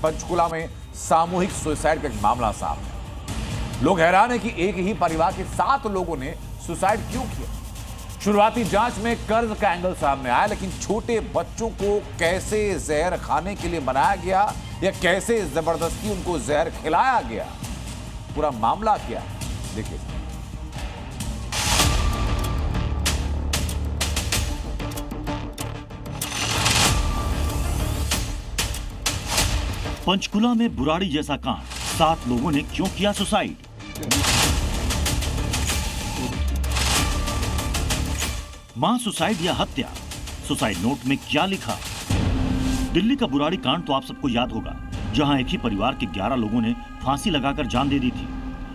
पंचकुला में सामूहिक सुसाइड का एक मामला सामने है। लोग हैरान है कि एक ही परिवार के 7 लोगों ने सुसाइड क्यों किया। शुरुआती जांच में कर्ज का एंगल सामने आया, लेकिन छोटे बच्चों को कैसे जहर खाने के लिए बनाया गया या कैसे जबरदस्ती उनको जहर खिलाया गया, पूरा मामला क्या देखिए। पंचकुला में बुराड़ी जैसा कांड, 7 लोगों ने क्यों किया सुसाइड। मां सुसाइड या हत्या, सुसाइड नोट में क्या लिखा। दिल्ली का बुराड़ी कांड तो आप सबको याद होगा, जहां एक ही परिवार के 11 लोगों ने फांसी लगाकर जान दे दी थी।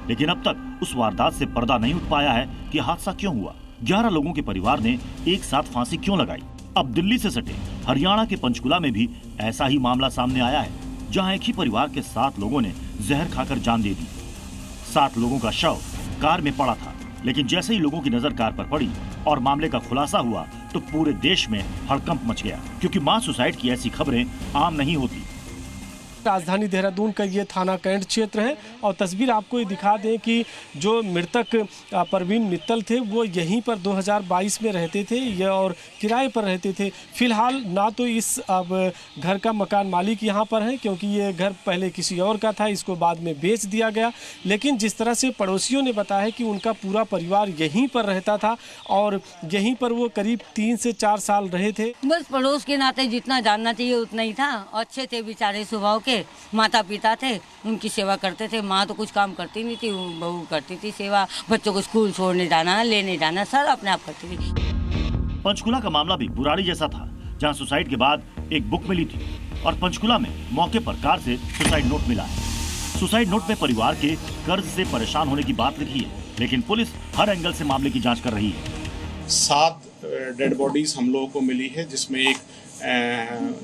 लेकिन अब तक उस वारदात से पर्दा नहीं उठ पाया है कि हादसा क्यों हुआ। 11 लोगों के परिवार ने एक साथ फांसी क्यों लगाई। अब दिल्ली से सटे हरियाणा के पंचकुला में भी ऐसा ही मामला सामने आया है, जहां एक ही परिवार के 7 लोगों ने जहर खाकर जान दे दी। 7 लोगों का शव कार में पड़ा था, लेकिन जैसे ही लोगों की नजर कार पर पड़ी और मामले का खुलासा हुआ तो पूरे देश में हड़कंप मच गया, क्योंकि मां सुसाइड की ऐसी खबरें आम नहीं होती। राजधानी देहरादून का ये थाना कैंट क्षेत्र है और तस्वीर आपको ये दिखा दें कि जो मृतक परवीन मित्तल थे वो यहीं पर 2022 में रहते थे और किराए पर रहते थे। फिलहाल ना तो इस अब घर का मकान मालिक यहाँ पर है, क्योंकि ये घर पहले किसी और का था, इसको बाद में बेच दिया गया। लेकिन जिस तरह से पड़ोसियों ने बताया है कि उनका पूरा परिवार यहीं पर रहता था और यहीं पर वो करीब 3 से 4 साल रहे थे। बस पड़ोस के नाते जितना जानना चाहिए उतना ही था। अच्छे थे बेचारे स्वभाव के, माता पिता थे, उनकी सेवा करते थे। माँ तो कुछ काम करती नहीं थी, बहू करती थी सेवा, बच्चों को स्कूल छोड़ने जाना, लेने जाना, सब अपने आप करती थी। पंचकुला का मामला भी बुराड़ी जैसा था, जहां सुसाइड के बाद एक बुक मिली थी और पंचकुला में मौके पर कार से सुसाइड नोट मिला है। सुसाइड नोट में परिवार के कर्ज से परेशान होने की बात लिखी है, लेकिन पुलिस हर एंगल से मामले की जाँच कर रही है। 7 डेड बॉडीज हम लोगों को मिली है, जिसमें एक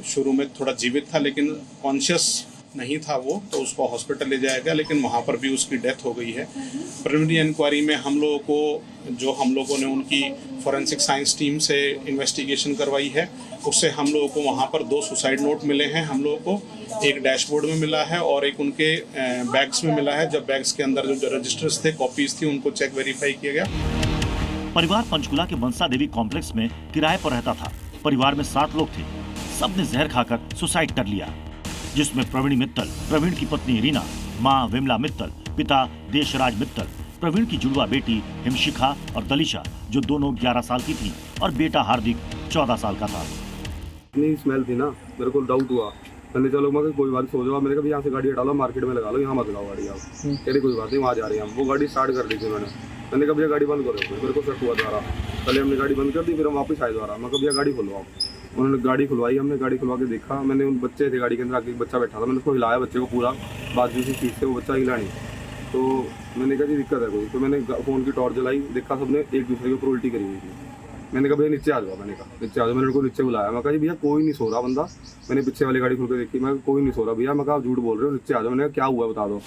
शुरू में थोड़ा जीवित था लेकिन कॉन्शियस नहीं था वो, तो उसको हॉस्पिटल ले जाया गया, लेकिन वहाँ पर भी उसकी डेथ हो गई है। प्रिलिमिनरी इंक्वायरी में हम लोगों ने उनकी फॉरेंसिक साइंस टीम से इन्वेस्टिगेशन करवाई है, उससे हम लोगों को वहाँ पर 2 सुसाइड नोट मिले हैं। हम लोगों को एक डैशबोर्ड में मिला है और एक उनके बैग्स में मिला है। जब बैग्स के अंदर जो रजिस्टर्स थे, कॉपीज थी, उनको चेक वेरीफाई किया गया। परिवार पंचकुला के मनसा देवी कॉम्प्लेक्स में किराए पर रहता था। परिवार में 7 लोग थे, सबने जहर खाकर सुसाइड कर लिया, जिसमें प्रवीण मित्तल, प्रवीण की पत्नी रीना, मां विमला मित्तल, पिता देशराज मित्तल, प्रवीण की जुड़वा बेटी हिमशिखा और दलिशा, जो दोनों 11 साल की थी, और बेटा हार्दिक 14 साल का था। इतनी स्मेल थी ना, मेरे को डाउट हुआ। मैंने चलो मैं कोई बात सो जाओ, मैंने कहा यहाँ से गाड़ी हटा लो, मार्केट में लगा लो, यहाँ मत लगाओ गाड़ी आप। कह रही कोई बात नहीं, वहाँ जा रहे हैं हम। वो गाड़ी स्टार्ट कर दी थी मैंने कहा भैया गाड़ी बंद करो। मेरे को शक हुआ द्वारा, पहले हमने गाड़ी बंद कर दी, फिर हम वापस आए द्वारा। मैं कहा भैया गाड़ी खुलवाओ। उन्होंने गाड़ी खुलवाई, हमने गाड़ी खुलवा के देखा। मैंने उन बच्चे थे गाड़ी के अंदर, आगे एक बच्चा बैठा था, मैंने उसको हिलाया बच्चे को पूरा, बाजू से सीट से, वो बच्चा हिला नहीं। तो मैंने कहा जी दिक्कत है कोई, तो मैंने फ़ोन की टॉर्च जलाई, देखा सबने एक दूसरे के ऊपर उल्टी करी हुई थी। मैंने कहा भैया नीचे आ जाओ, मैंने कहा नीचे आ जाओ। मैंने उनको नीचे बुलाया, मैं कहा जी भैया कोई नहीं सो रहा बंदा। मैंने पीछे वाली गाड़ी खुल के देखी, मैं कोई नहीं सो रहा भैया। मैं कहा आप झूठ बोल रहे हो, नीचे आ जाओ। मैंने कहा क्या हुआ बता दो।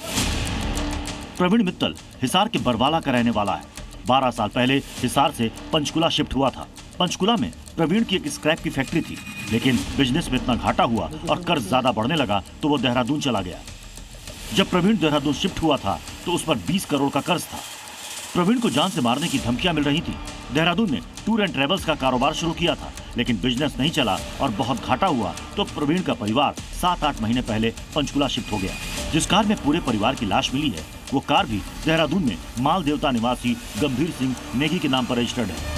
प्रवीण मित्तल हिसार के बरवाला का रहने वाला है। 12 साल पहले हिसार से पंचकुला शिफ्ट हुआ था। पंचकुला में प्रवीण की एक स्क्रैप की फैक्ट्री थी, लेकिन बिजनेस में इतना घाटा हुआ और कर्ज ज्यादा बढ़ने लगा तो वो देहरादून चला गया। जब प्रवीण देहरादून शिफ्ट हुआ था तो उस पर 20 करोड़ का कर्ज था। प्रवीण को जान से मारने की धमकियां मिल रही थी। देहरादून में टूर एंड ट्रेवल्स का कारोबार शुरू किया था, लेकिन बिजनेस नहीं चला और बहुत घाटा हुआ तो प्रवीण का परिवार 7-8 महीने पहले पंचकुला शिफ्ट हो गया। जिस कार में पूरे परिवार की लाश मिली है, वो कार भी देहरादून में माल देवता निवासी गंभीर सिंह नेगी के नाम पर रजिस्टर्ड है।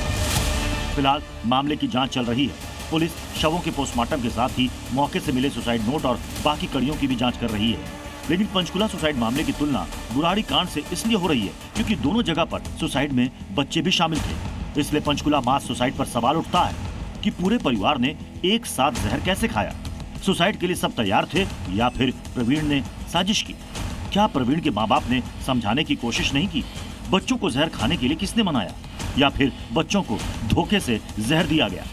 फिलहाल मामले की जांच चल रही है। पुलिस शवों के पोस्टमार्टम के साथ ही मौके से मिले सुसाइड नोट और बाकी कड़ियों की भी जांच कर रही है। लेकिन पंचकुला सुसाइड मामले की तुलना बुराड़ी कांड से इसलिए हो रही है क्योंकि दोनों जगह पर सुसाइड में बच्चे भी शामिल थे। इसलिए पंचकुला मास सुसाइड पर सवाल उठता है कि पूरे परिवार ने एक साथ जहर कैसे खाया। सुसाइड के लिए सब तैयार थे या फिर प्रवीण ने साजिश की? क्या प्रवीण के माँ बाप ने समझाने की कोशिश नहीं की? बच्चों को जहर खाने के लिए किसने मनाया, या फिर बच्चों को धोखे से जहर दिया गया?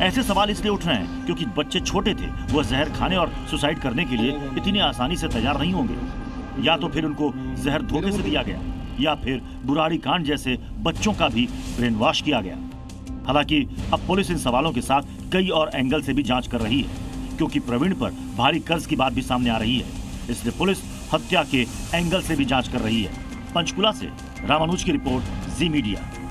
ऐसे सवाल इसलिए उठ रहे हैं क्योंकि बच्चे छोटे थे, वह जहर खाने और सुसाइड करने के लिए इतनी आसानी से तैयार नहीं होंगे। या तो फिर उनको जहर धोखे से दिया गया, या फिर बुराड़ी कांड जैसे बच्चों का भी ब्रेन वॉश किया गया। हालांकि अब पुलिस इन सवालों के साथ कई और एंगल से भी जांच कर रही है। क्योंकि प्रवीण पर भारी कर्ज की बात भी सामने आ रही है। इसलिए पुलिस हत्या के एंगल से भी जांच कर रही है। पंचकुला से रामानुज की रिपोर्ट, जी मीडिया।